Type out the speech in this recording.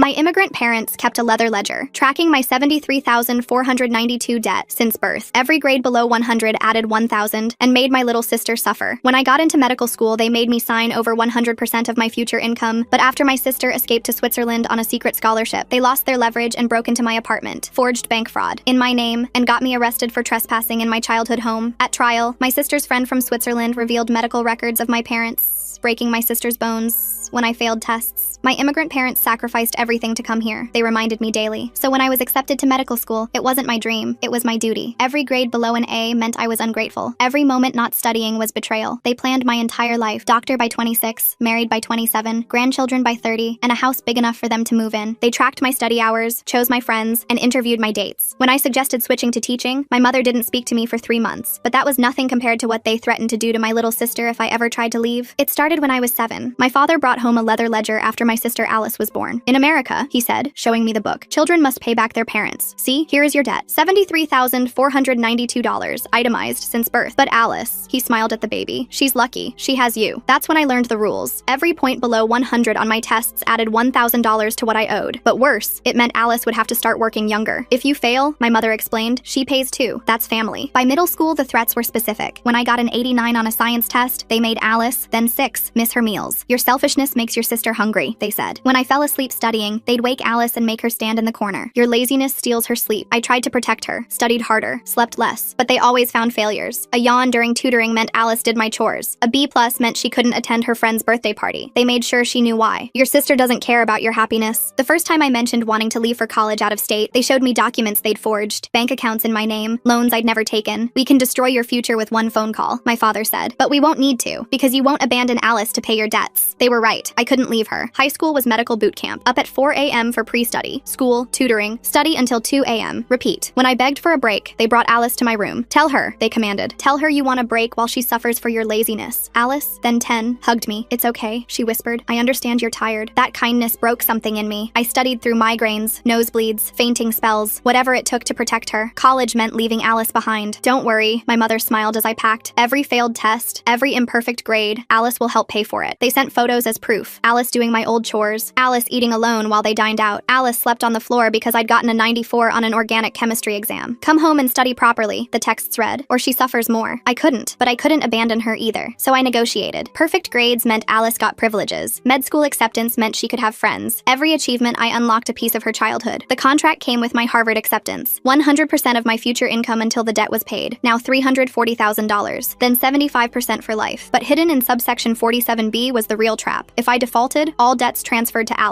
My immigrant parents kept a leather ledger, tracking my $73,492 debt since birth. Every grade below 100 added 1,000 and made my little sister suffer. When I got into medical school, they made me sign over 100% of my future income, but after my sister escaped to Switzerland on a secret scholarship, they lost their leverage and broke into my apartment, forged bank fraud in my name, and got me arrested for trespassing in my childhood home. At trial, my sister's friend from Switzerland revealed medical records of my parents, breaking my sister's bones when I failed tests. My immigrant parents sacrificed everything to come here. They reminded me daily. So when I was accepted to medical school, it wasn't my dream, it was my duty. Every grade below an A meant I was ungrateful. Every moment not studying was betrayal. They planned my entire life. Doctor by 26, married by 27, grandchildren by 30, and a house big enough for them to move in. They tracked my study hours, chose my friends, and interviewed my dates. When I suggested switching to teaching, my mother didn't speak to me for 3 months, but that was nothing compared to what they threatened to do to my little sister if I ever tried to leave. It started when I was 7. My father brought home a leather ledger after my sister Alice was born. In America, he said, showing me the book, children must pay back their parents. See, here is your debt. $73,492, itemized since birth. But Alice, he smiled at the baby, she's lucky. She has you. That's when I learned the rules. Every point below 100 on my tests added $1,000 to what I owed. But worse, it meant Alice would have to start working younger. If you fail, my mother explained, she pays too. That's family. By middle school, the threats were specific. When I got an 89 on a science test, they made Alice, then 6, miss her meals. Your selfishness makes your sister hungry, they said. When I fell asleep studying, they'd wake Alice and make her stand in the corner. Your laziness steals her sleep. I tried to protect her, studied harder, slept less, but they always found failures. A yawn during tutoring meant Alice did my chores. A B+ meant she couldn't attend her friend's birthday party. They made sure she knew why. Your sister doesn't care about your happiness. The first time I mentioned wanting to leave for college out of state, they showed me documents they'd forged, bank accounts in my name, loans I'd never taken. We can destroy your future with one phone call, my father said. But we won't need to, because you won't abandon Alice to pay your debts. They were right. I couldn't leave her. High school was medical boot camp. Up at 4 a.m. for pre-study, school, tutoring, study until 2 a.m. Repeat. When I begged for a break, they brought Alice to my room. Tell her, they commanded. Tell her you want a break while she suffers for your laziness. Alice, then 10, hugged me. It's okay, she whispered. I understand you're tired. That kindness broke something in me. I studied through migraines, nosebleeds, fainting spells, whatever it took to protect her. College meant leaving Alice behind. Don't worry, my mother smiled as I packed. Every failed test, every imperfect grade, Alice will help pay for it. They sent photos as proof. Alice doing my old chores, Alice eating alone while they dined out, Alice slept on the floor because I'd gotten a 94 on an organic chemistry exam. Come home and study properly, the texts read, or she suffers more. I couldn't, but I couldn't abandon her either, so I negotiated. Perfect grades meant Alice got privileges. Med school acceptance meant she could have friends. Every achievement, I unlocked a piece of her childhood. The contract came with my Harvard acceptance. 100% of my future income until the debt was paid. Now $340,000, then 75% for life. But hidden in subsection 47B was the real trap. If I defaulted, all debts transferred to Alice.